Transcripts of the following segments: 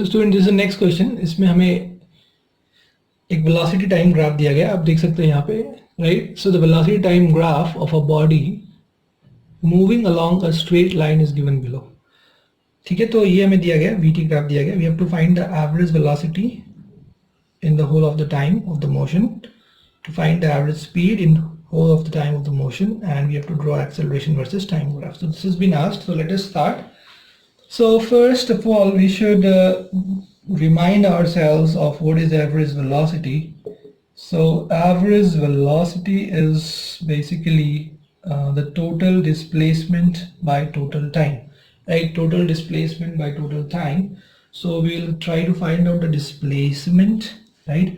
तो student this is next question. इसमें हमें एक वेलोसिटी टाइम ग्राफ दिया गया, आप देख सकते हैं यहाँ पे, right. So the velocity time graph of a body moving along a straight line is given below. ठीक है, तो ये हमें दिया गया, वीटी ग्राफ दिया गया। We have to find the average velocity in the whole of the time of the motion, to find the average speed in whole of the time of the motion, and we have to draw acceleration versus time graph. So this has been asked, so let us start. So first of all, we should remind ourselves of what is average velocity. So average velocity is basically the total displacement by total time, right? Total displacement by total time. So we'll try to find out the displacement, right?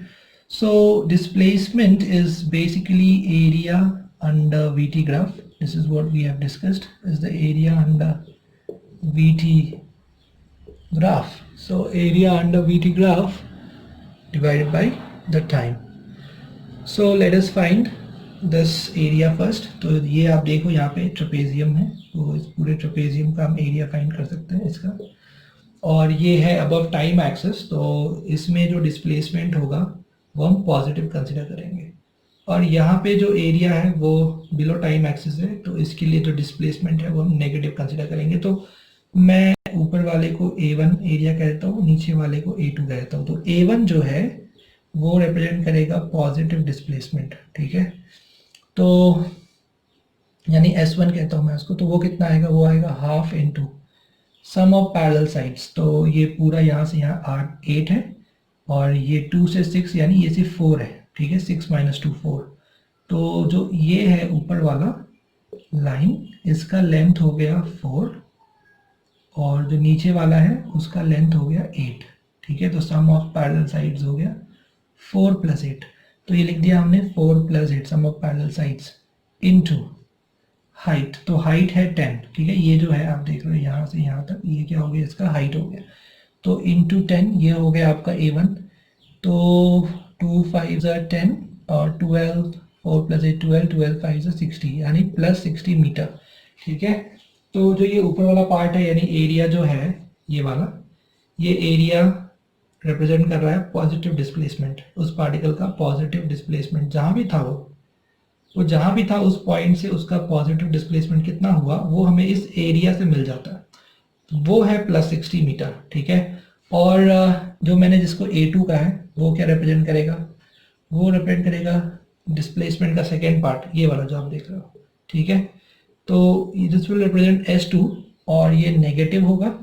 So displacement is basically area under VT graph. This is what we have discussed, is the area under VT graph. So area under VT graph divided by the time. So let us find this area first. तो ये आप देखो यहाँ पे trapezium है, तो इस पूरे ट्रेपेजियम का हम एरिया फाइंड कर सकते हैं इसका, और ये है अबव टाइम एक्सिस। तो इसमें जो डिस्प्लेसमेंट होगा वो हम पॉजिटिव कंसिडर करेंगे, और यहाँ पे जो एरिया है वो बिलो टाइम एक्सिस है, तो इसके लिए जो डिस्प्लेसमेंट है वो हम नेगेटिव कंसिडर करेंगे। तो मैं ऊपर वाले को A1 एरिया कहता हूँ, नीचे वाले को A2 कहता हूँ। तो A1 जो है वो रिप्रेजेंट करेगा पॉजिटिव डिस्प्लेसमेंट, ठीक है। तो यानी S1 कहता हूँ मैं उसको, तो वो कितना आएगा, वो आएगा half into sum of parallel sides. तो ये पूरा यहाँ से यहाँ 8 है, और ये 2 से 6 यानी ये सिर्फ 4 है, ठीक है। 6 - 2 4। तो जो ये है ऊपर वाला लाइन, इसका लेंथ हो गया 4, और जो नीचे वाला है उसका लेंथ हो गया 8, ठीक है। तो सम ऑफ पैरेलल साइड्स हो गया 4 + 8। तो ये लिख दिया हमने 4 + 8 sum of parallel sides into height. तो हाइट है 10, ठीक है। ये जो है आप देख रहे हो यहाँ से यहाँ तक, ये क्या हो गया, इसका हाइट हो गया। तो इंटू 10 ये हो गया आपका A1। तो 2 5 = 10 और 12, 4 + 8 12, 12 5 = 60, यानी +60 मीटर, ठीक है। तो जो ये ऊपर वाला पार्ट है यानी एरिया जो है ये वाला, ये एरिया रिप्रेजेंट कर रहा है पॉजिटिव डिस्प्लेसमेंट, उस पार्टिकल का पॉजिटिव डिस्प्लेसमेंट जहाँ भी था वो जहाँ भी था उस पॉइंट से उसका पॉजिटिव डिस्प्लेसमेंट कितना हुआ वो हमें इस एरिया से मिल जाता है, वो है +60 मीटर, ठीक है। और जो मैंने जिसको A2 का है वो क्या रिप्रेजेंट करेगा, वो रिप्रेजेंट करेगा डिस्प्लेसमेंट का सेकेंड पार्ट, ये वाला जो आप देख रहे हो, ठीक है। तो दिस विल रिप्रेजेंट S2, और ये नेगेटिव होगा।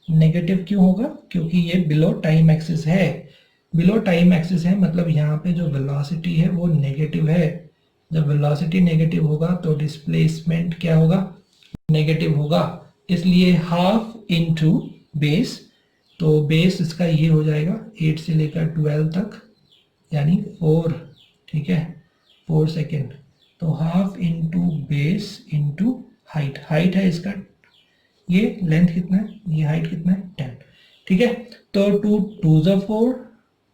नेगेटिव क्यों होगा, क्योंकि ये बिलो टाइम एक्सिस है। बिलो टाइम एक्सिस है मतलब यहाँ पे जो वेलोसिटी है वो नेगेटिव है। जब वेलोसिटी नेगेटिव होगा तो डिस्प्लेसमेंट क्या होगा, नेगेटिव होगा। इसलिए हाफ इंटू बेस, तो बेस इसका ये हो जाएगा 8 से लेकर 12 तक, यानी 4, ठीक है, 4 सेकेंड। तो half into base into height, height है इसका, ये लेंथ कितना है, ये हाइट कितना है 10, ठीक है। तो 2 2 = 4,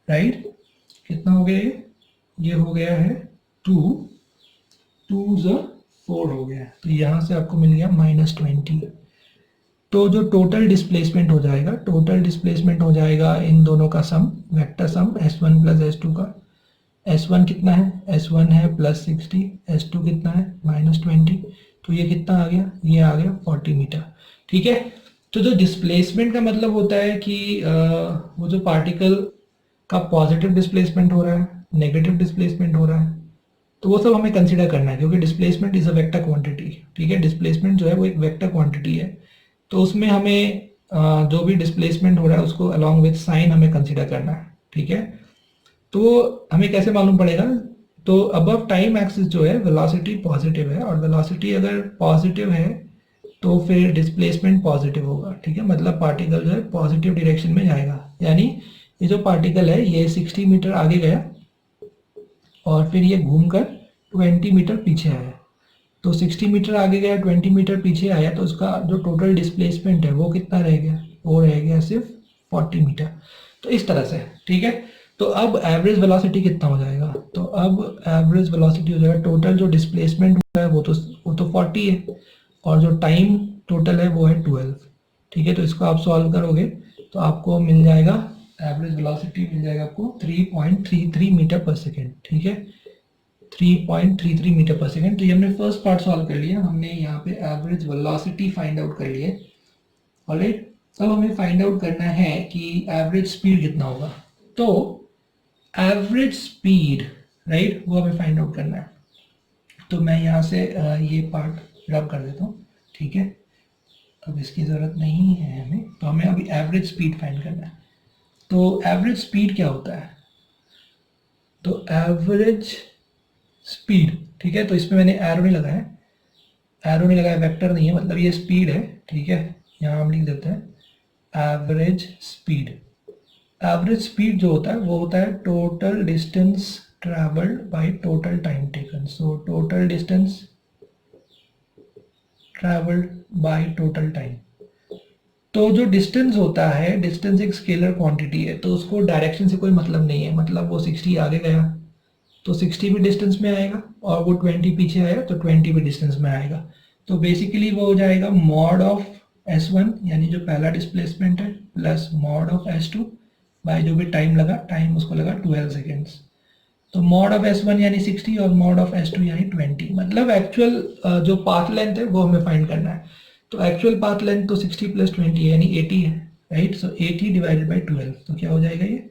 राइट। कितना हो गया ये हो गया है 2 2 = 4 हो गया। तो यहाँ से आपको मिल गया -20। तो जो टोटल डिस्प्लेसमेंट हो जाएगा, टोटल डिस्प्लेसमेंट हो जाएगा इन दोनों का सम, वेक्टर सम S1 + S2 का। S1 कितना है, S1 है +60, S2 कितना है -20। तो ये कितना आ गया, ये आ गया 40 मीटर, ठीक है। तो जो डिस्प्लेसमेंट का मतलब होता है कि वो जो पार्टिकल का पॉजिटिव डिस्प्लेसमेंट हो रहा है, नेगेटिव डिस्प्लेसमेंट हो रहा है, तो वो सब हमें कंसीडर करना है, क्योंकि displacement is a vector quantity, ठीक है। डिस्प्लेसमेंट जो है वो एक वेक्टर क्वांटिटी है, तो उसमें हमें जो भी डिस्प्लेसमेंट हो रहा है उसको अलॉन्ग विथ साइन हमें कंसीडर करना है, ठीक है। तो हमें कैसे मालूम पड़ेगा, तो अबव टाइम एक्सिस जो है वेलोसिटी पॉजिटिव है, और वेलोसिटी अगर पॉजिटिव है तो फिर डिस्प्लेसमेंट पॉजिटिव होगा, ठीक है। मतलब पार्टिकल जो है पॉजिटिव डायरेक्शन में जाएगा, यानी ये जो पार्टिकल है ये 60 मीटर आगे गया और फिर ये घूमकर 20 मीटर पीछे आया। तो 60 मीटर आगे गया, 20 मीटर पीछे आया, तो उसका जो टोटल डिस्प्लेसमेंट है वो कितना रह गया, वो रह गया सिर्फ 40 मीटर। तो इस तरह से, ठीक है। तो अब एवरेज वेलोसिटी कितना हो जाएगा, तो अब एवरेज वेलोसिटी हो जाएगा, टोटल जो डिस्प्लेसमेंट हुआ है वो तो 40 है, और जो टाइम टोटल है वो है 12, ठीक है। तो इसको आप सॉल्व करोगे तो आपको मिल जाएगा एवरेज वेलोसिटी मिल जाएगा आपको 3.33 मीटर पर सेकेंड, ठीक है, 3.33 मीटर पर सेकेंड। तो ये हमने फर्स्ट पार्ट सॉल्व कर लिया, हमने यहाँ पे एवरेज वेलोसिटी फाइंड आउट कर लिया। ऑलराइट, अब हमें फाइंड आउट करना है कि एवरेज स्पीड कितना होगा। तो एवरेज स्पीड, राइट, वो हमें फाइंड आउट करना है। तो मैं यहाँ से ये पार्ट रब कर देता हूँ, ठीक है, अब इसकी ज़रूरत नहीं है हमें। तो हमें अभी एवरेज स्पीड फाइंड करना है। तो एवरेज स्पीड क्या होता है? तो एवरेज स्पीड, ठीक है, तो इसमें मैंने एरो नहीं लगाया, एरो नहीं लगाया, वेक्टर नहीं है, मतलब ये स्पीड है, ठीक है। यहाँ हम लिख देते हैं एवरेज स्पीड। एवरेज स्पीड जो होता है वो होता है total distance travelled by total time taken. So total distance travelled by total time. तो जो डिस्टेंस होता है, डिस्टेंस एक स्केलर क्वांटिटी है, तो उसको डायरेक्शन से कोई मतलब नहीं है। मतलब वो 60 आगे गया तो 60 भी डिस्टेंस में आएगा, और वो 20 पीछे आया तो 20 भी डिस्टेंस में आएगा। तो बेसिकली वो हो जाएगा मॉड ऑफ S1 यानी जो पहला डिस्प्लेसमेंट है plus mod of S2 bye जो भी टाइम लगा, टाइम उसको लगा 12 सेकेंड्स। तो मॉड ऑफ S1 यानी 60 और मॉड ऑफ S2 यानी 20। मतलब एक्चुअल जो पाथ लेंथ है वो हमें फाइंड करना है। तो एक्चुअल पाथ लेंथ तो 60 प्लस 20 यानी 80 है, राइट। सो 80 डिवाइडेड बाई 12, तो क्या हो जाएगा ये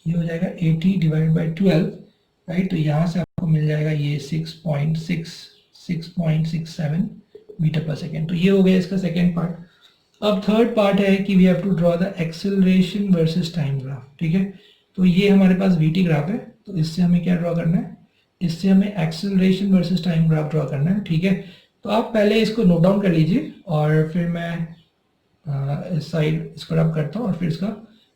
हो जाएगा 80 डिवाइडेड बाई 12, राइट। तो यहाँ से आपको मिल जाएगा ये 6.67 मीटर पर सेकेंड। तो ये हो गया इसका सेकेंड पार्ट। अब थर्ड पार्ट है कि we have to draw the acceleration versus time graph, ठीक है। तो ये हमारे पास वीटी ग्राफ है, तो इससे हमें क्या ड्रॉ करना है, इससे हमें acceleration versus time graph draw करना है, ठीक है। तो आप पहले इसको नोट डाउन कर लीजिए और फिर मैं इस साइड इसको रब करता हूँ और फिर इसका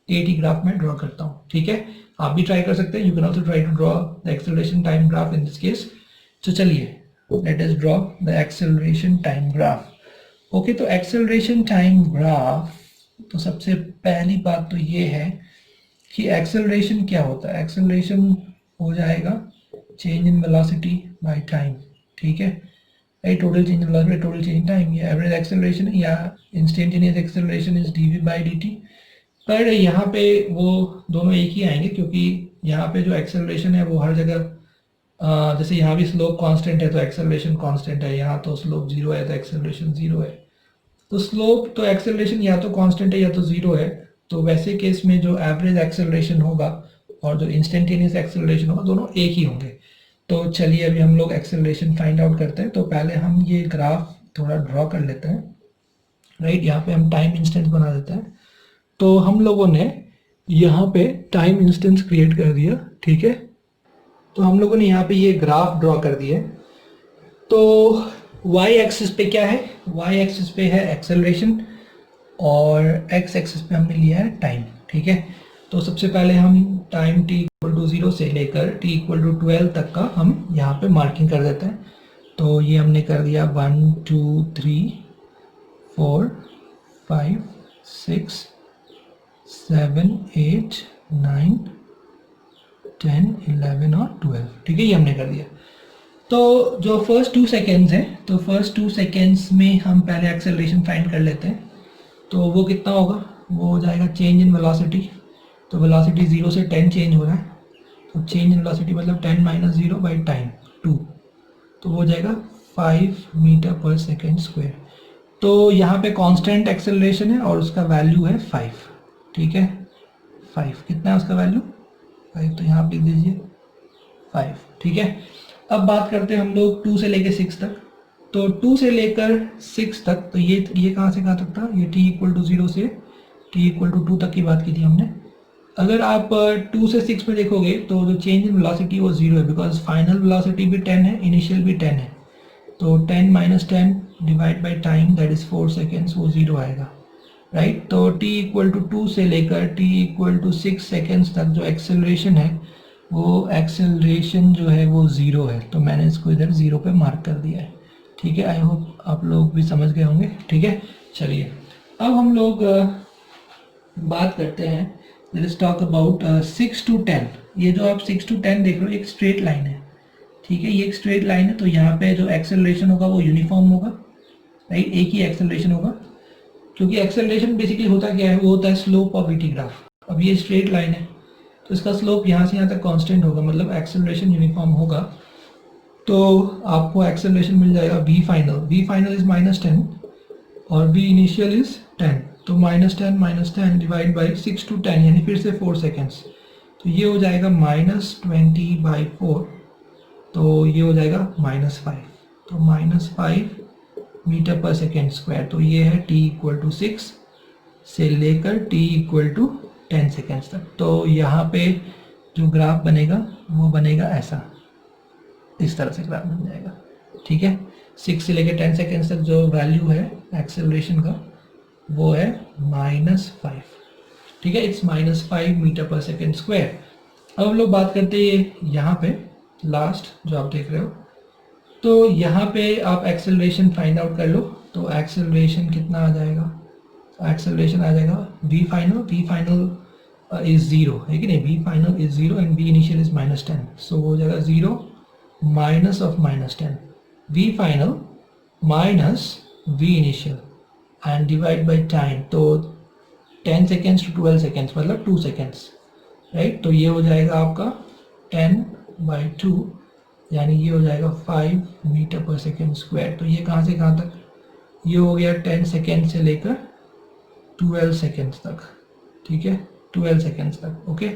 AT ग्राफ में ड्रॉ करता हूँ, ठीक है। आप भी ट्राई कर सकते हैं, you can also try to draw the acceleration time graph in this case. तो चलिए let us draw the acceleration time graph. Okay, तो एक्सेलरेशन टाइम ग्राफ, तो सबसे पहली बात तो ये है कि एक्सेलरेशन क्या होता है। एक्सेलरेशन हो जाएगा change in velocity by time, ठीक है, right. Total change in velocity total change in time, ये एवरेज एक्सेलरेशन है, या इंस्टेंटेनियस एक्सेलरेशन इज dv/dt। पर यहाँ पे वो दोनों एक ही आएंगे, क्योंकि यहाँ पे जो एक्सेलरेशन है वो हर जगह जैसे यहाँ भी स्लोप कांस्टेंट है तो एक्सेलरेशन कांस्टेंट है, यहाँ तो स्लोप 0 है तो एक्सेलरेशन 0 है। तो स्लोप तो एक्सेलरेशन या तो कांस्टेंट है या तो 0 है। तो वैसे केस में जो एवरेज एक्सेलरेशन होगा और जो इंस्टेंटेनियस एक्सेलरेशन होगा दोनों एक ही होंगे। तो चलिए अभी हम लोग एक्सेलरेशन फाइंड आउट करते हैं। तो पहले हम ये ग्राफ थोड़ा ड्रॉ कर लेते हैं, राइट। यहाँ पे हम टाइम इंस्टेंस बना देते हैं। तो हम लोगों ने यहाँ पे टाइम इंस्टेंस क्रिएट कर दिया, ठीक है। तो हम लोगों ने यहाँ पे ये ग्राफ ड्रॉ कर दिया। तो y एक्सिस पे क्या है, y एक्सिस पे है एक्सेलरेशन और x एक्सिस पे हमने लिया है टाइम, ठीक है। तो सबसे पहले हम टाइम t इक्वल टू 0 से लेकर t इक्वल टू 12 तक का हम यहाँ पे मार्किंग कर देते हैं। तो ये हमने कर दिया 1 2 3 4 5 6 7 8 9 10 11 और 12, ठीक है, ये हमने कर दिया। तो जो फर्स्ट 2 सेकेंड्स हैं, तो फर्स्ट 2 सेकेंड्स में हम पहले एक्सेलरेशन फाइंड कर लेते हैं। तो वो कितना होगा, वो हो जाएगा चेंज इन वेलोसिटी। तो वेलोसिटी 0 से 10 चेंज हो रहा है, तो चेंज इन वेलोसिटी मतलब 10 माइनस 0 बाई टाइम 2, तो वो हो जाएगा 5 मीटर पर सेकेंड स्क्वायर। तो यहाँ पे कांस्टेंट एक्सेलरेशन है और उसका वैल्यू है 5, ठीक है। 5 कितना है उसका वैल्यू, 5, तो यहाँ लिख दीजिए 5, ठीक है। अब बात करते हैं हम लोग 2 से लेकर 6 तक। तो 2 से लेकर 6 तक, तो ये कहाँ से कहाँ तक था, ये t इक्वल टू 0 से t इक्वल टू 2 तक की बात की थी हमने। अगर आप 2 से 6 में देखोगे तो जो चेंज इन वेलोसिटी वो 0 है, बिकॉज फाइनल वेलोसिटी भी 10 है, इनिशियल भी 10 है। तो 10 minus 10 divide by time that is 4 seconds, वो 0 आएगा, राइट। तो t इक्वल टू 2 से लेकर t इक्वल टू 6 सेकेंड्स तक जो एक्सेलरेशन है वो एक्सेलरेशन जो है वो 0 है। तो मैंने इसको इधर 0 पे मार्क कर दिया है, ठीक है। आई होप आप लोग भी समझ गए होंगे, ठीक है। चलिए अब हम लोग बात करते हैं, लेट्स टॉक अबाउट 6 to 10। ये जो आप 6 to 10 देख रहे हो एक स्ट्रेट लाइन है, ठीक है, ये एक स्ट्रेट लाइन है। तो यहाँ पे जो एक्सेलरेशन होगा वो यूनिफॉर्म होगा, राइट, एक ही एक्सेलरेशन होगा। क्योंकि एक्सेलरेशन बेसिकली होता क्या है, वो होता है स्लोप ऑफ वीटी ग्राफ। अब ये स्ट्रेट लाइन है तो इसका स्लोप यहाँ से यहाँ तक कांस्टेंट होगा, मतलब एक्सेलरेशन यूनिफॉर्म होगा। तो आपको एक्सेलरेशन मिल जाएगा वी फाइनल इज -10 और वी इनिशियल इज 10, तो -10 डिवाइड बाई 6 to 10 यानी फिर से 4 सेकेंड्स, तो ये हो जाएगा -20/4, तो ये हो जाएगा -5, तो -5 मीटर पर सेकेंड स्क्वायर। तो ये है t = 6 से लेकर t = 10 सेकेंड्स तक। तो यहाँ पे जो ग्राफ बनेगा वो बनेगा ऐसा, इस तरह से ग्राफ बन जाएगा, ठीक है। 6 से लेकर 10 सेकेंड्स तक जो वैल्यू है एक्सेलरेशन का वो है -5, ठीक है। इट्स -5 मीटर पर सेकेंड स्क्वायर। अब हम लोग बात करते हैं यहाँ पे लास्ट जो आप देख रहे हो, तो यहाँ पे आप एक्सेलरेशन फाइंड आउट कर लो। तो एक्सेलरेशन कितना आ जाएगा, एक्सेलरेशन आ जाएगा वी फाइनल इज 0 है कि नहीं, V final is 0 and V initial is -10, so हो जाएगा 0 minus of -10, V final minus V initial and divide by time, तो 10 सेकेंड्स to 12 सेकेंड्स मतलब 2 सेकेंड्स, राइट। तो ये हो जाएगा आपका 10/2 यानी ये हो जाएगा 5 मीटर पर सेकेंड स्क्वायर। तो ये कहाँ से कहाँ तक, ये हो गया 10 सेकेंड से लेकर 12 सेकेंड्स तक, ठीक है, 12 सेकेंड्स तक, ओके।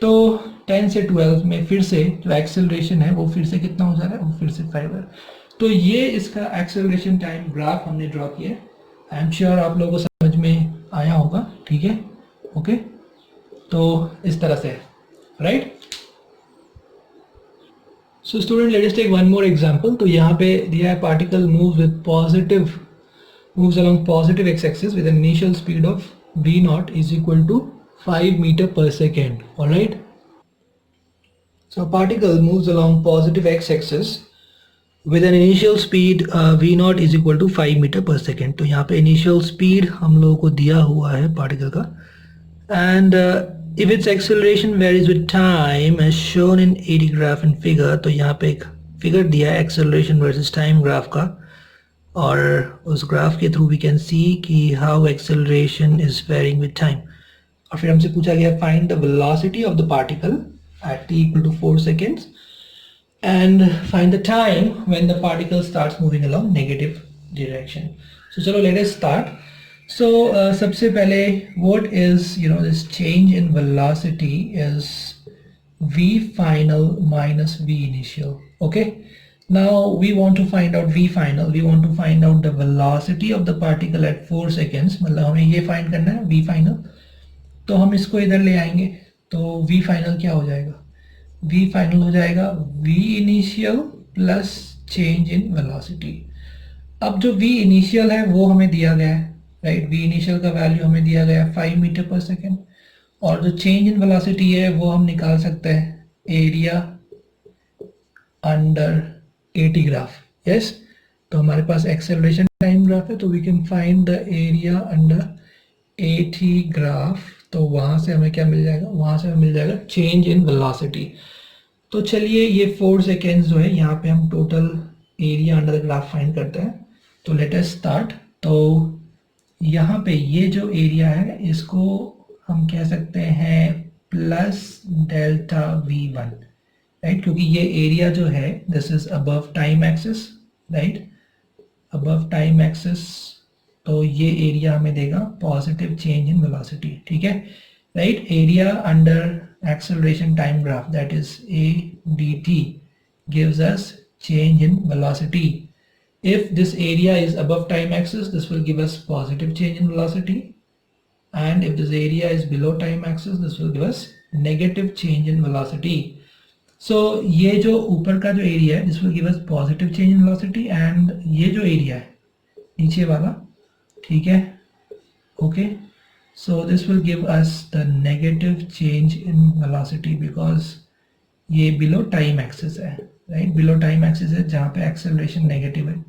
तो 10 से 12 में फिर से जो एक्सेलरेशन है वो फिर से कितना हो जा रहा है, वो फिर से 5 है। तो ये इसका एक्सेलरेशन टाइम ग्राफ हमने ड्रॉ किया। आई एम श्योर आप लोगों को समझ में आया होगा, ठीक है, ओके। तो इस तरह से, right. So student let us take one more example. तो यहाँ पे दिया है particle moves along positive x-axis with an initial speed of v0 is equal to 5 meter per second. All right. So a particle moves along positive x-axis with an initial speed v0 is equal to 5 meter per second. तो यहाँ पे initial speed हम लोगों को दिया हुआ है particle का, and if its acceleration varies with time as shown in AD graph and figure, तो यहाँ पे एक फिगर दिया है acceleration versus time ग्राफ का, और उस ग्राफ के थ्रू वी कैन सी कि how acceleration is varying with time. और फिर हमसे पूछा गया find the velocity of the particle at t = 4 seconds and find the time when the particle starts moving along negative direction. So चलो let us start. So सबसे पहले what is this change in velocity is v final minus v initial, okay. Now we want to find out v final, we want to find out the velocity of the particle at 4 seconds, मतलब हमें ये find करना है v final। तो हम इसको इधर ले आएंगे, तो v final क्या हो जाएगा, v final हो जाएगा v initial plus change in velocity. अब जो v initial है वो हमें दिया गया है, राइट। v initial का वैल्यू हमें दिया गया है 5 मीटर पर सेकेंड, और जो चेंज इन वेलोसिटी है वो हम निकाल सकते हैं area under AT graph, yes. तो हमारे पास एक्सेलरेशन टाइम ग्राफ है, तो we can find the area under AT graph. तो वहाँ से हमें क्या मिल जाएगा, वहाँ से हमें मिल जाएगा चेंज इन वेलोसिटी। तो चलिए ये 4 सेकेंड्स जो है यहाँ पे हम total area under the graph find करते हैं। तो लेट अस स्टार्ट। तो यहाँ पे ये जो एरिया है इसको हम कह सकते हैं प्लस डेल्टा V1, राइट, क्योंकि ये एरिया जो है this is above time axis, right, above time axis. तो ये एरिया हमें देगा पॉजिटिव चेंज इन वेलोसिटी, ठीक है, right. Area under acceleration time graph that is ADT gives us change in velocity. If this area is above time axis, this will give us positive change in velocity, and if this area is below time axis, this will give us negative change in velocity. So ये जो ऊपर का जो area है this will give us positive change in velocity, and ये जो area है नीचे वाला, ठीक है, okay, so this will give us the negative change in velocity because ये below time axis है, right, below time axis है जहाँ पे acceleration नेगेटिव है।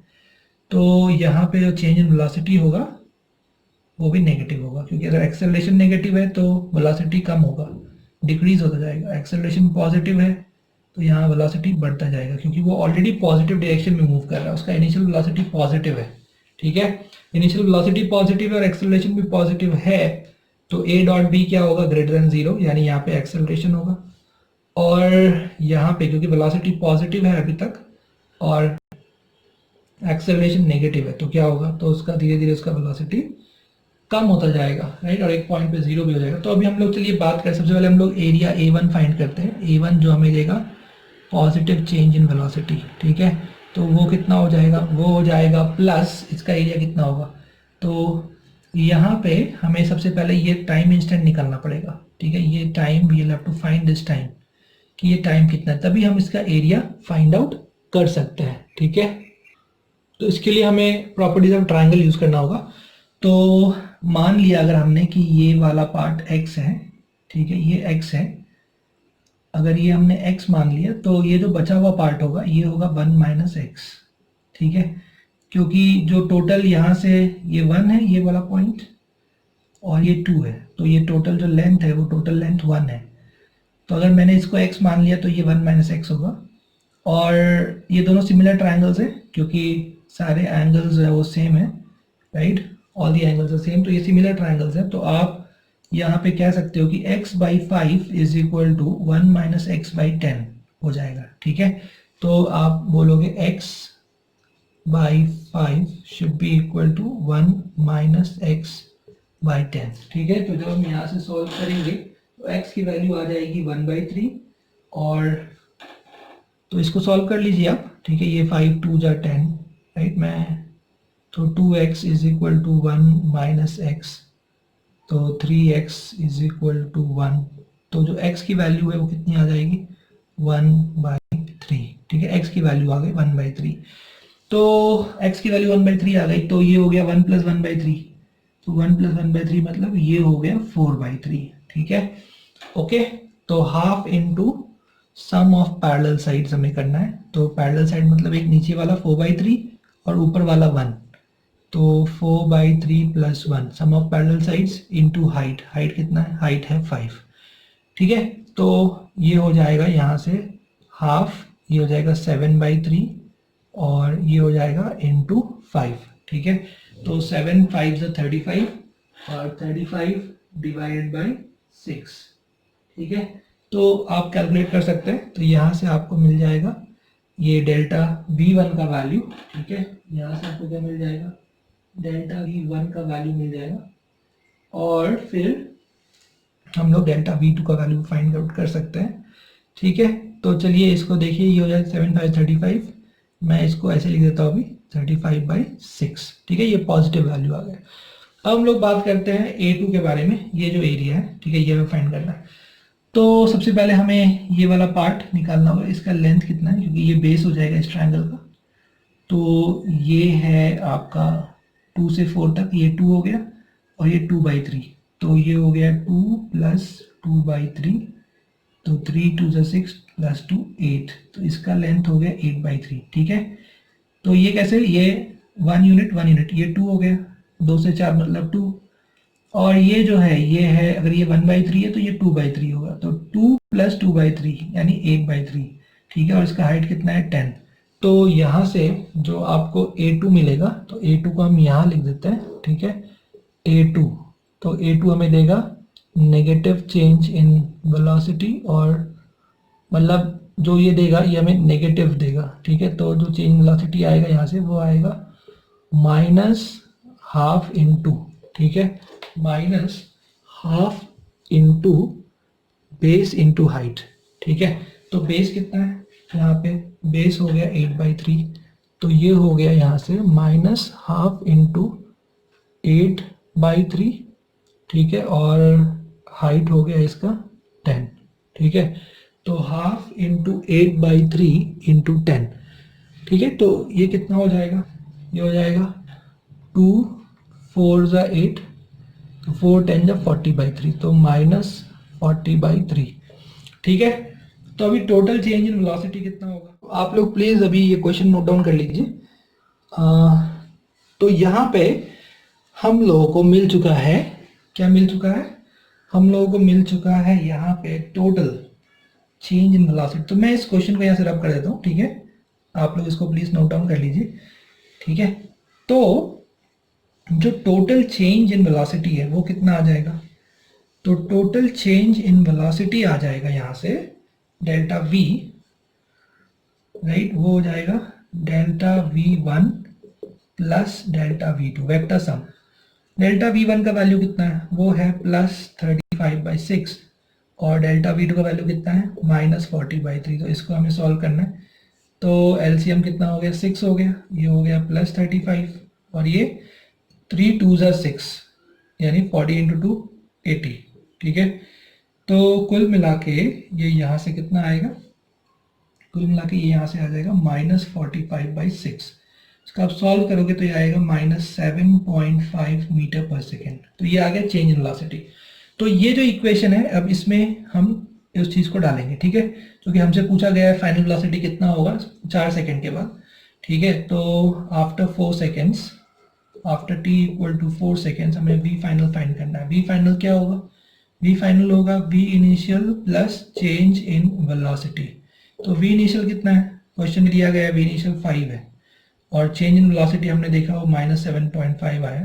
तो यहाँ पे जो चेंज इन वेलोसिटी होगा वो भी नेगेटिव होगा, क्योंकि अगर एक्सेलरेशन नेगेटिव है तो वेलोसिटी कम होगा, डिक्रीज होता जाएगा। एक्सेलरेशन पॉजिटिव है तो यहाँ वेलोसिटी बढ़ता जाएगा, क्योंकि वो ऑलरेडी पॉजिटिव डायरेक्शन में मूव कर रहा है, उसका इनिशियल वेलोसिटी पॉजिटिव है, ठीक है, इनिशियल वेलोसिटी पॉजिटिव है और एक्सेलरेशन भी पॉजिटिव है, तो ए डॉट बी क्या होगा, ग्रेटर देन जीरो, यानी यहाँ पे एक्सेलरेशन होगा। और यहाँ पे क्योंकि वेलोसिटी पॉजिटिव है अभी तक और एक्सेलरेशन नेगेटिव है, तो क्या होगा, तो उसका धीरे धीरे उसका वेलोसिटी कम होता जाएगा, राइट, और एक पॉइंट पे जीरो भी हो जाएगा। तो अभी हम लोग चलिए बात करें, सबसे पहले हम लोग एरिया A1 फाइंड करते हैं। A1 जो हमें देगा पॉजिटिव चेंज इन वेलोसिटी, ठीक है, तो वो कितना हो जाएगा, वो हो जाएगा प्लस इसका एरिया कितना होगा, तो यहाँ पे हमें सबसे पहले ये टाइम इंस्टेंट निकालना पड़ेगा, ठीक है, ये time, we have to find this time कि ये टाइम कितना है, तभी हम इसका एरिया फाइंड आउट कर सकते हैं, ठीक है। तो इसके लिए हमें प्रॉपर्टीज ऑफ ट्राइंगल यूज करना होगा। तो मान लिया अगर हमने कि ये वाला पार्ट x है, ठीक है, ये x है, अगर ये हमने x मान लिया तो ये जो बचा हुआ पार्ट होगा ये होगा 1 माइनस एक्स, ठीक है, क्योंकि जो टोटल यहाँ से ये 1 है ये वाला पॉइंट और ये 2 है, तो ये टोटल जो लेंथ है वो टोटल लेंथ 1 है। तो अगर मैंने इसको x मान लिया तो ये 1 माइनस एक्स होगा। और ये दोनों सिमिलर ट्राइंगल्स हैं क्योंकि सारे एंगल्स है वो सेम है, right, all the angles are same, तो ये सिमिलर ट्राइंगल्स हैं। तो आप यहाँ पे कह सकते हो कि x by 5 is equal to 1 minus x by 10 हो जाएगा, ठीक है। तो आप बोलोगे x by 5 should be equal to 1 minus x by 10, ठीक है। तो जब हम यहाँ से सॉल्व करेंगे तो x की वैल्यू आ जाएगी 1/3 और तो इसको सॉल्व कर लीजिए आप, ठीक है, ये 5 2 जा 10, राइट, मैं तो 2x is equal to 1 minus x, तो 3x इज इक्वल टू 1, तो जो x की वैल्यू है वो कितनी आ जाएगी 1/3, ठीक है, x की वैल्यू आ गई 1/3, तो x की वैल्यू 1/3 आ गई, तो ये हो गया 1 प्लस 1/3, तो 1 प्लस 1/3 मतलब ये हो गया 4/3, ठीक है, ओके। तो half into sum of parallel sides हमें करना है, तो पैरेलल साइड मतलब एक नीचे वाला 4/3 और ऊपर वाला 1, तो 4/3 plus 1 sum of parallel sides into height, height कितना है, हाइट है 5, ठीक है। तो ये हो जाएगा यहाँ से हाफ, ये हो जाएगा 7/3 और ये हो जाएगा इनटू 5, ठीक है। तो 7 5 35 और 35 डिवाइडेड बाई 6, ठीक है। तो आप कैलकुलेट कर सकते हैं, तो यहाँ से आपको मिल जाएगा ये डेल्टा V1 का वैल्यू, ठीक है, यहाँ से आपको क्या मिल जाएगा, डेल्टा V1 का वैल्यू मिल जाएगा और फिर हम लोग डेल्टा V2 का वैल्यू फाइंड आउट कर सकते हैं, ठीक है। तो चलिए इसको देखिए, ये हो जाएगा 7 5 35, मैं इसको ऐसे लिख देता हूँ अभी 35/6, ठीक है, ये पॉजिटिव वैल्यू आ गया। अब हम लोग बात करते हैं A2 के बारे में, ये जो एरिया है, ठीक है, ये हमें फाइंड करना है। तो सबसे पहले हमें ये वाला पार्ट निकालना होगा, इसका लेंथ कितना है, क्योंकि ये बेस हो जाएगा इस ट्रायंगल का, तो ये है आपका 2 से 4 तक, ये 2 हो गया और ये 2/3, तो ये हो गया 2 प्लस 2/3, तो 3 2 से 6 प्लस 2 8, तो इसका लेंथ हो गया 8/3, ठीक है। तो ये कैसे, ये 1 यूनिट 1 यूनिट, ये 2 हो गया, 2 से 4 मतलब 2, और ये जो है ये है, अगर ये 1/3 है तो ये 2/3 होगा, तो 2 प्लस 2/3 यानी 8/3, ठीक है, और इसका हाइट कितना है 10। तो यहाँ से जो आपको A2 मिलेगा, तो A2 को हम यहाँ लिख देते हैं, ठीक है, A2, तो A2 हमें देगा नेगेटिव चेंज इन वेलोसिटी, और मतलब जो ये देगा ये हमें नेगेटिव देगा, ठीक है, तो जो चेंज वेलोसिटी आएगा यहाँ से वो आएगा -12 ठीक है, -12 इंटू बेस इंटू हाइट, ठीक है। तो बेस कितना है यहाँ पे, बेस हो गया 8/3, तो ये हो गया यहाँ से -12 इंटू 8/3, ठीक है, और हाइट हो गया इसका 10, ठीक है, तो हाफ इंटू 8/3 इंटू 10, ठीक है। तो ये कितना हो जाएगा, ये हो जाएगा 2 4 ज़ा 8, तो 4 10 ज़ा 40/3, तो -40/3, ठीक है। तो अभी टोटल चेंज इन वेलोसिटी कितना होगा, तो आप लोग प्लीज़ अभी ये क्वेश्चन नोट डाउन कर लीजिए। तो यहाँ पे हम लोगों को मिल चुका है, क्या मिल चुका है, हम लोगों को मिल चुका है यहाँ पे टोटल चेंज इन वेलोसिटी। तो मैं इस क्वेश्चन को यहाँ से रब कर देता हूँ, ठीक है, आप लोग इसको प्लीज़ नोट डाउन कर लीजिए, ठीक है। तो जो टोटल चेंज इन वेलोसिटी है वो कितना आ जाएगा? तो टोटल चेंज इन वेलोसिटी आ जाएगा यहाँ से डेल्टा वी, राइट, वो हो जाएगा delta V1 plus delta V2 vector sum. Delta V1 का वैल्यू कितना है? वो है +35/6 और डेल्टा V2 का वैल्यू कितना है? -40/3। तो इसको हमें सॉल्व करना है। तो एलसीएम कितना हो गया? 6 हो गया, ये हो गया +35 और ये 3 2 ज़ा 6 यानी 40 × 2 80। ठीक है, तो कुल मिला के ये यहाँ से कितना आएगा? कुल मिला के ये यहाँ से आ जाएगा -45/6। इसका आप सॉल्व करोगे तो ये आएगा -7.5 मीटर पर सेकेंड। तो ये आ गया चेंज इन वेलोसिटी। तो ये जो इक्वेशन है अब इसमें हम उस चीज़ को डालेंगे। ठीक है, क्योंकि हमसे पूछा गया है फाइनल वेलोसिटी कितना होगा 4 सेकेंड के बाद। ठीक है, तो after 4 seconds, after t = 4 seconds हमें v फाइनल फाइंड करना है। v फाइनल क्या होगा? v फाइनल होगा v initial plus change in velocity. तो v इनिशियल कितना है? क्वेश्चन में दिया गया है v इनिशियल 5 है और चेंज इन वेलोसिटी हमने देखा वो -7.5 आया।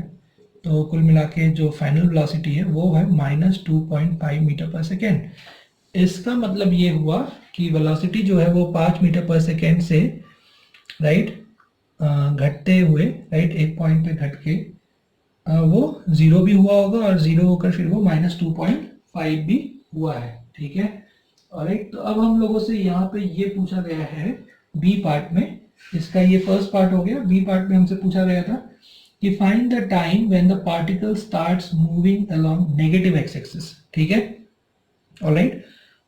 तो कुल मिला के जो फाइनल वेलोसिटी है वो है -2.5 मीटर पर सेकेंड। इसका मतलब ये हुआ कि वेलोसिटी जो है वो 5 मीटर पर सेकेंड से राइट घटते हुए राइट एक पॉइंट पे घट के वो 0 भी हुआ होगा और 0 होकर फिर वो -2.5 भी हुआ है। ठीक है, ऑलराइट। तो अब हम लोगों से यहाँ पे ये पूछा गया है बी पार्ट में, इसका ये फर्स्ट पार्ट हो गया। बी पार्ट में हमसे पूछा गया था कि find the time when the particle starts moving along negative x axis. ठीक है, ऑलराइट।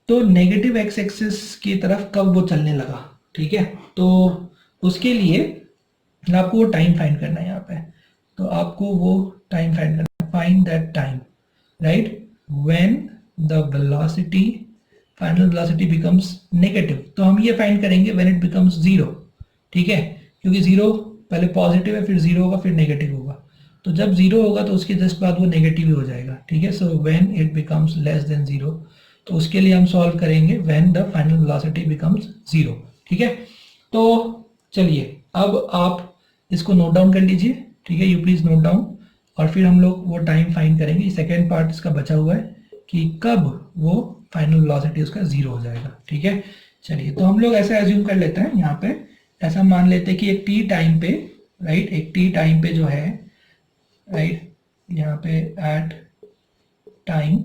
तो नेगेटिव एक्स एक्सिस की तरफ कब वो चलने लगा? ठीक है, तो उसके लिए आपको वो टाइम फाइंड करना है यहाँ पे। तो आपको वो टाइम फाइंड करना है, find that time right when the velocity final velocity becomes negative. तो हम ये फाइंड करेंगे व्हेन इट बिकम्स 0। ठीक है, क्योंकि 0 पहले पॉजिटिव है, फिर 0 होगा, फिर नेगेटिव होगा। तो जब 0 होगा तो उसके जस्ट बाद वो नेगेटिव ही हो जाएगा। ठीक है, so when it becomes less than 0, तो उसके लिए हम सॉल्व करेंगे when the final velocity becomes 0। ठीक है, तो चलिए अब आप इसको नोट डाउन कर लीजिए। ठीक है, यू प्लीज नोट डाउन और फिर हम लोग वो टाइम फाइंड करेंगे। सेकेंड पार्ट इसका बचा हुआ है कि कब वो फाइनल वेलोसिटी उसका 0 हो जाएगा। ठीक है, चलिए तो हम लोग ऐसा एज्यूम कर लेते हैं, यहाँ पे ऐसा मान लेते हैं कि एक टी टाइम पे राइट, एक टी टाइम पे जो है राइट, यहाँ पे एट टाइम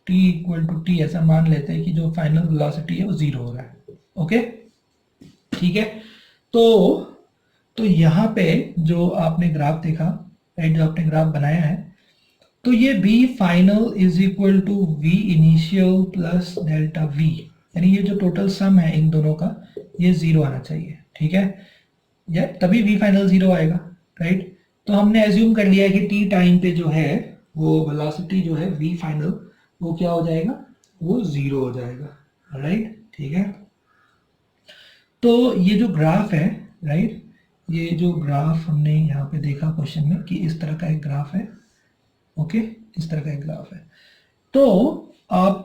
t = t ऐसा मान लेते हैं कि जो फाइनल वेलोसिटी है वो 0 हो रहा है। ओके, ठीक है। तो यहाँ पे जो आपने ग्राफ देखा राइट, जो आपने ग्राफ बनाया है, तो ये v final = v initial plus delta v, यानी ये जो टोटल सम है इन दोनों का ये 0 आना चाहिए। ठीक है, या तभी v फाइनल 0 आएगा राइट। तो हमने एज्यूम कर लिया है कि t टाइम पे जो है वो वेलोसिटी जो है v फाइनल वो क्या हो जाएगा? वो 0 हो जाएगा राइट। ठीक है, तो ये जो ग्राफ है राइट, ये जो ग्राफ हमने यहाँ पे देखा क्वेश्चन में कि इस तरह का एक ग्राफ है। ओके, इस तरह का एक ग्राफ है। तो आप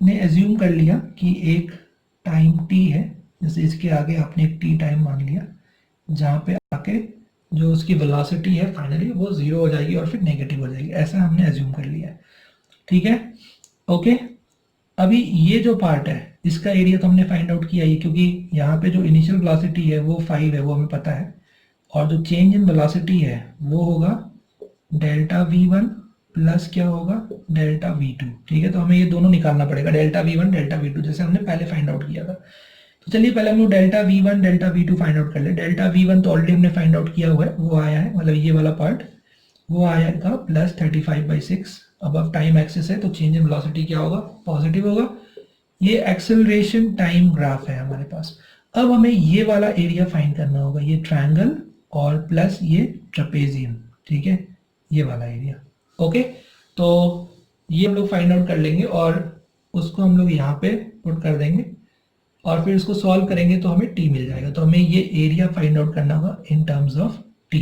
ने एज्यूम कर लिया कि एक टाइम t है, जैसे इसके आगे आपने एक t टाइम मान लिया, जहाँ पे आके जो उसकी वेलोसिटी है फाइनली वो 0 हो जाएगी और फिर नेगेटिव हो जाएगी, ऐसा हमने एज्यूम कर लिया है। ठीक है, ओके। अभी ये जो पार्ट है इसका एरिया तो हमने फाइंड आउट किया ही, क्योंकि यहाँ पे जो इनिशियल वेलोसिटी है वो 5 है, वो हमें पता है, और जो चेंज इन वेलोसिटी है वो होगा डेल्टा V1 प्लस क्या होगा? Delta V2। ठीक है, तो हमें ये दोनों निकालना पड़ेगा, डेल्टा V1 डेल्टा V2, जैसे हमने पहले फाइंड आउट किया था। तो चलिए पहले हम लोग delta V1 delta V2 find out कर ले। डेल्टा V1 तो ऑलरेडी हमने फाइंड आउट किया हुआ है, वो आया है, मतलब ये वाला पार्ट वो आएगा +35/6। अब टाइम एक्सिस है तो चेंज इन वेलोसिटी क्या होगा? पॉजिटिव होगा। ये एक्सेलरेशन टाइम ग्राफ है हमारे पास। अब हमें ये वाला एरिया फाइंड करना होगा, ये ट्रायंगल और प्लस ये ट्रेपेजियम। ठीक है, ये वाला एरिया। ओके, तो ये हम लोग फाइंड आउट कर लेंगे और उसको हम लोग यहाँ पे पुट कर देंगे और फिर इसको सॉल्व करेंगे तो हमें t मिल जाएगा। तो हमें ये एरिया फाइंड आउट करना होगा इन टर्म्स ऑफ t।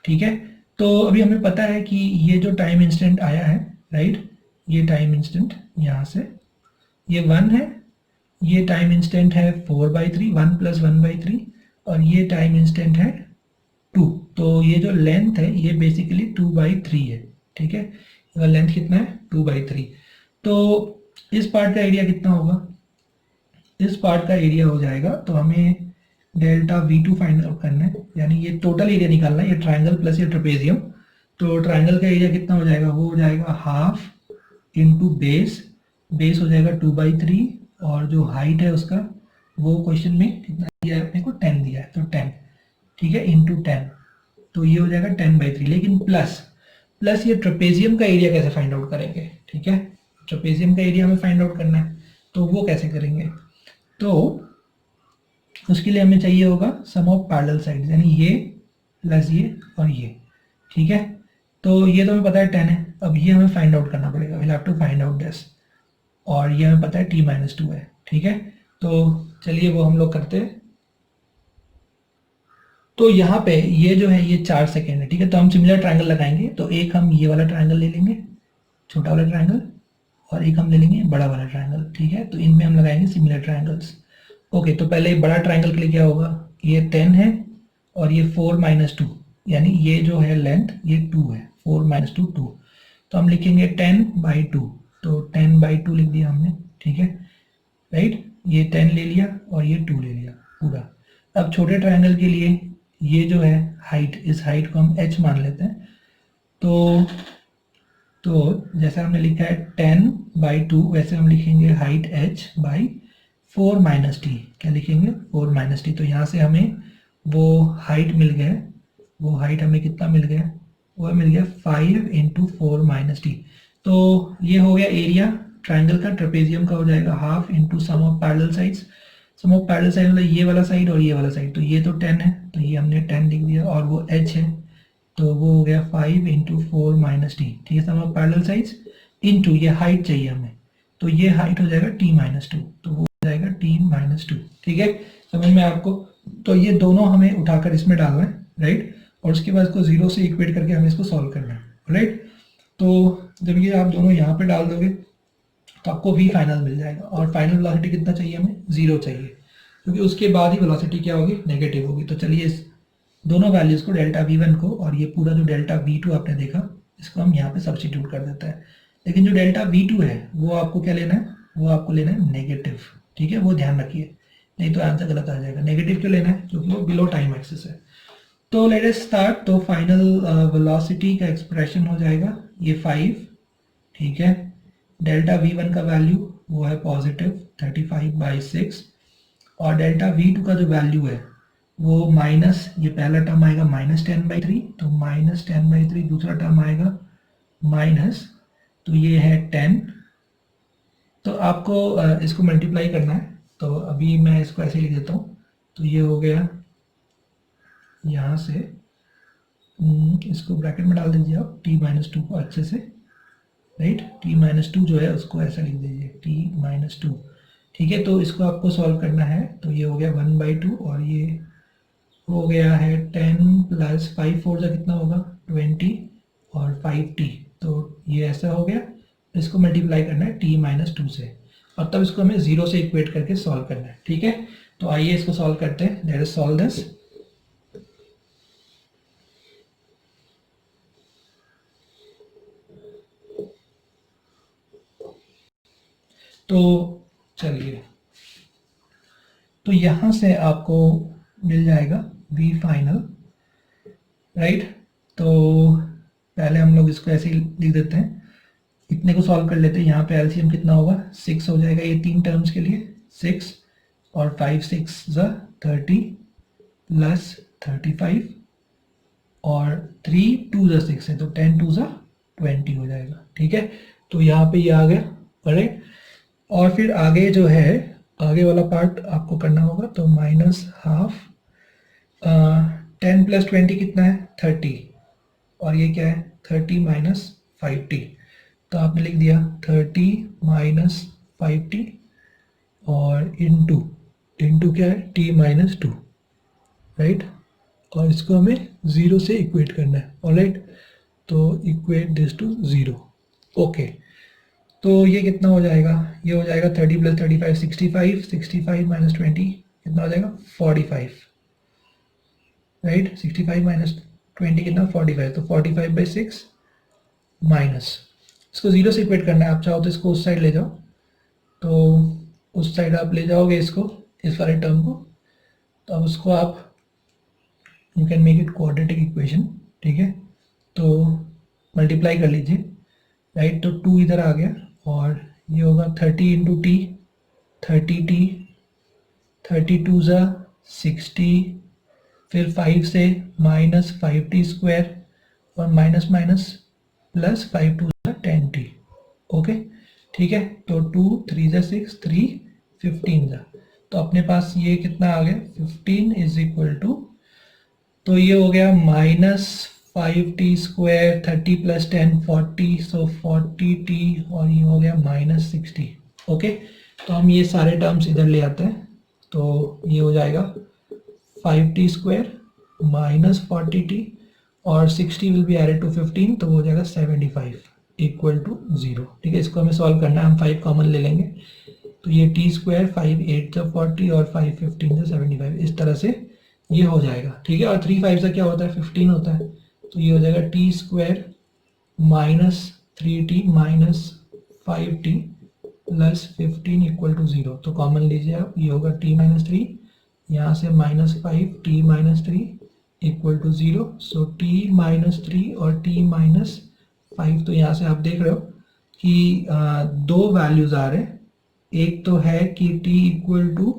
ठीक है, तो अभी हमें पता है कि ये जो टाइम इंस्टेंट आया है राइट, ये टाइम इंस्टेंट यहाँ से ये 1 है, ये टाइम इंस्टेंट है 4/3, 1 + 1/3, और ये टाइम इंस्टेंट है 2। तो ये जो लेंथ है ये बेसिकली 2/3 है, ठीक है। इसका लेंथ कितना है 2/3। तो इस पार्ट का एरिया कितना होगा, इस पार्ट का एरिया हो जाएगा, तो हमें डेल्टा V2 फाइंड आउट करना है, यानी ये टोटल एरिया निकालना है, ये ट्राइंगल प्लस ये ट्रेपेजियम। तो ट्राइंगल का एरिया कितना हो जाएगा, वो हो जाएगा हाफ इंटू बेस, बेस हो जाएगा 2/3, और जो हाइट है उसका वो क्वेश्चन में कितना दिया है अपने को, 10 दिया है, तो 10, ठीक है, इंटू 10, तो ये हो जाएगा 10/3। लेकिन प्लस प्लस ये ट्रेपेजियम का एरिया कैसे फाइंड आउट करेंगे, ठीक है, ट्रेपेजियम का एरिया हमें फाइंड आउट करना है, तो वो कैसे करेंगे, तो उसके लिए हमें चाहिए होगा सम ऑफ पैरेलल साइड्स, यानी ये प्लस ये और ये, ठीक है। तो ये तो हमें पता है 10 है, अब ये हमें फाइंड आउट करना पड़ेगा, will have to find out this, और ये हमें पता है t-2 है, ठीक है। तो चलिए वो हम लोग करते हैं। तो यहाँ पे ये जो है ये 4 सेकेंड है, ठीक है। तो हम सिमिलर ट्रायंगल लगाएंगे, तो एक हम ये वाला ट्रायंगल ले लेंगे, छोटा वाला ट्रायंगल, और एक हम ले लेंगे बड़ा वाला ट्रायंगल, ठीक है। तो इनमें हम लगाएंगे सिमिलर ट्रायंगल्स। ओके, तो पहले बड़ा ट्रायंगल के लिए क्या होगा, ये 10 है और ये 4 - 2, यानी ये जो है लेंथ ये 2 है, 4 - 2 2, तो हम लिखेंगे 10/2, तो 10/2 लिख दिया हमने, ठीक है, राइट। ये 10 ले लिया और ये 2 ले लिया पूरा। अब छोटे ट्रायंगल के लिए ये जो है हाइट, इस हाइट को हम h मान लेते हैं, तो जैसे हमने लिखा है 10/2, वैसे हम लिखेंगे हाइट h/4 - t, क्या लिखेंगे 4 - t। तो यहाँ से हमें वो हाइट मिल गया, वो हाइट हमें कितना मिल गया, वो मिल गया 5 × 4 - t। तो ये हो गया एरिया ट्रायंगल का, ट्रेपेजियम का हो जाएगा half into sum of parallel sides, sum of parallel side मतलब ये वाला साइड और ये वाला साइड, तो ये तो 10 है, तो ये हमने 10 लिख दिया, और वो h है, तो वो हो गया 5 × 4 - t, ठीक है, सम ऑफ पैरेलल साइड्स इनटू ये हाइट चाहिए हमें, तो ये हाइट हो जाएगा t-2, तो वो हो जाएगा t-2, ठीक है, समझ में आपको। तो ये दोनों हमें उठाकर इसमें डालना है, राइट, और उसके बाद इसको 0 से इक्वेट करके हमें इसको सॉल्व करना है, राइट। तो जब ये आप दोनों यहाँ पे डाल दोगे तो आपको v फाइनल मिल जाएगा, और फाइनल वेलोसिटी कितना चाहिए हमें, 0 चाहिए, क्योंकि उसके बाद ही वेलोसिटी क्या होगी, नेगेटिव होगी। तो चलिए इस दोनों वैल्यूज़ को डेल्टा V1 को और ये पूरा जो डेल्टा V2 आपने देखा इसको हम यहाँ पे सब्स्टिट्यूट कर देते हैं। लेकिन जो डेल्टा V2 है वो आपको क्या लेना है, वो आपको लेना है नेगेटिव, ठीक है, वो ध्यान रखिए, नहीं तो आंसर गलत आ जाएगा। नेगेटिव क्यों लेना है, क्योंकि वो बिलो टाइम एक्सिस है। तो लेट अस स्टार्ट। तो फाइनल वेलोसिटी का एक्सप्रेशन हो जाएगा ये 5, ठीक है, डेल्टा V1 का वैल्यू वो है पॉजिटिव 35/6, और डेल्टा V2 का जो वैल्यू है वो माइनस, ये पहला टर्म आएगा -10/3, तो -10/3, दूसरा टर्म आएगा माइनस, तो ये है 10। तो आपको इसको मल्टीप्लाई करना है, तो अभी मैं इसको ऐसे लिख देता हूँ, तो ये हो गया यहाँ से, इसको ब्रैकेट में डाल दीजिए आप t-2 को अच्छे से, राइट, t-2 जो है उसको ऐसा लिख दीजिए t-2, ठीक है। तो इसको आपको सॉल्व करना है, तो ये हो गया 1/2, और ये हो गया है 10 + 5 4 जा कितना होगा 20, और 5t, तो ये ऐसा हो गया। इसको मल्टीप्लाई करना है t-2 से, और तब इसको हमें 0 से इक्वेट करके सॉल्व करना है, ठीक है। तो आइए इसको सॉल्व करते हैं, लेट अस सॉल्व दिस। तो चलिए, तो यहाँ से आपको मिल जाएगा v फाइनल, राइट। तो पहले हम लोग इसको ऐसे ही लिख देते हैं, इतने को सॉल्व कर लेते हैं। यहाँ पे एलसीएम कितना होगा 6 हो जाएगा, ये 3 टर्म्स के लिए 6, और 5 6 30 प्लस 35, और 3 2 6 है, तो 10 2 20 हो जाएगा, ठीक है। तो यहाँ पे ये आ गया, राइट। और फिर आगे जो है, आगे वाला पार्ट आपको करना होगा, तो -12 10 + 20 कितना है 30, और ये क्या है 30 - 5t, तो आपने लिख दिया 30 - 5t, और इंटू क्या है t-2, राइट, और इसको हमें 0 से इक्वेट करना है, ऑलराइट। तो इक्वेट दिस टू 0, ओके। तो ये कितना हो जाएगा, ये हो जाएगा 30 + 35 65, 65 - 20 कितना हो जाएगा 45, राइट, 65 - 20 कितना 45, तो 45/6 माइनस, इसको 0 से इक्वेट करना है, आप चाहो तो इसको उस साइड ले जाओ, तो उस साइड आप ले जाओगे इसको, इस वाले टर्म को, तो अब उसको आप you can make it quadratic equation, ठीक है, तो मल्टीप्लाई कर लीजिए, राइट, तो 2 इधर आ गया और ये होगा 30 इंटू टी, 30t, 32 ज़ा 60, फिर 5 से माइनस 5t स्क्वायर और माइनस माइनस प्लस 5 2 ज़ा 10t, ओके, ठीक है, तो 2 3 ज़ा 6, 3 15 ज़ा, तो अपने पास ये कितना आ गया 15 इज इक्वल टू, तो ये हो गया माइनस 5t स्क्वायर 30 प्लस 10 40, सो 40t और ये हो गया माइनस 60, ओके, तो हम ये सारे टर्म्स इधर ले आते हैं, तो ये हो जाएगा 5t स्क्वायर माइनस 40t और 60 विल बी एडेड टू 15, तो वो हो जाएगा 75 इक्वल टू 0, ठीक है, इसको हमें सॉल्व करना है, हम 5 कॉमन ले लेंगे, तो ये t स्क्वायर 5 8 ज़ा 40 और 5 15 ज़ा 75, इस तरह से ये हो जाएगा, ठीक है, और 3 5 से क्या होता है 15 होता है, तो ये हो जाएगा T square minus 3t minus 5t plus 15 equal to 0, तो कॉमन लीजिए आप, ये होगा t माइनस 3, यहाँ से minus 5 t minus 3 equal to 0, so t minus 3 और t माइनस 5, तो यहाँ से आप देख रहे हो कि दो वैल्यूज आ रहे हैं, एक तो है कि t इक्वल टू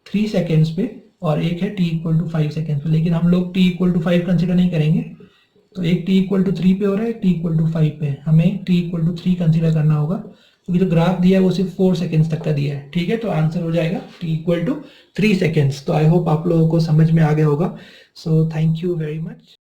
3 सेकेंड्स पे और एक है t इक्वल टू 5 सेकेंड्स पे, लेकिन हम लोग t इक्वल टू 5 कंसिडर नहीं करेंगे, तो एक t इक्वल टू 3 पे हो रहा है, t इक्वल टू 5 पे, हमें t इक्वल टू 3 कंसिडर करना होगा, क्योंकि जो ग्राफ दिया है वो सिर्फ 4 सेकेंड्स तक का दिया है, ठीक है, तो आंसर हो जाएगा t इक्वल टू 3 सेकेंड्स। तो आई होप आप लोगों को समझ में आ गया होगा, so thank you very much.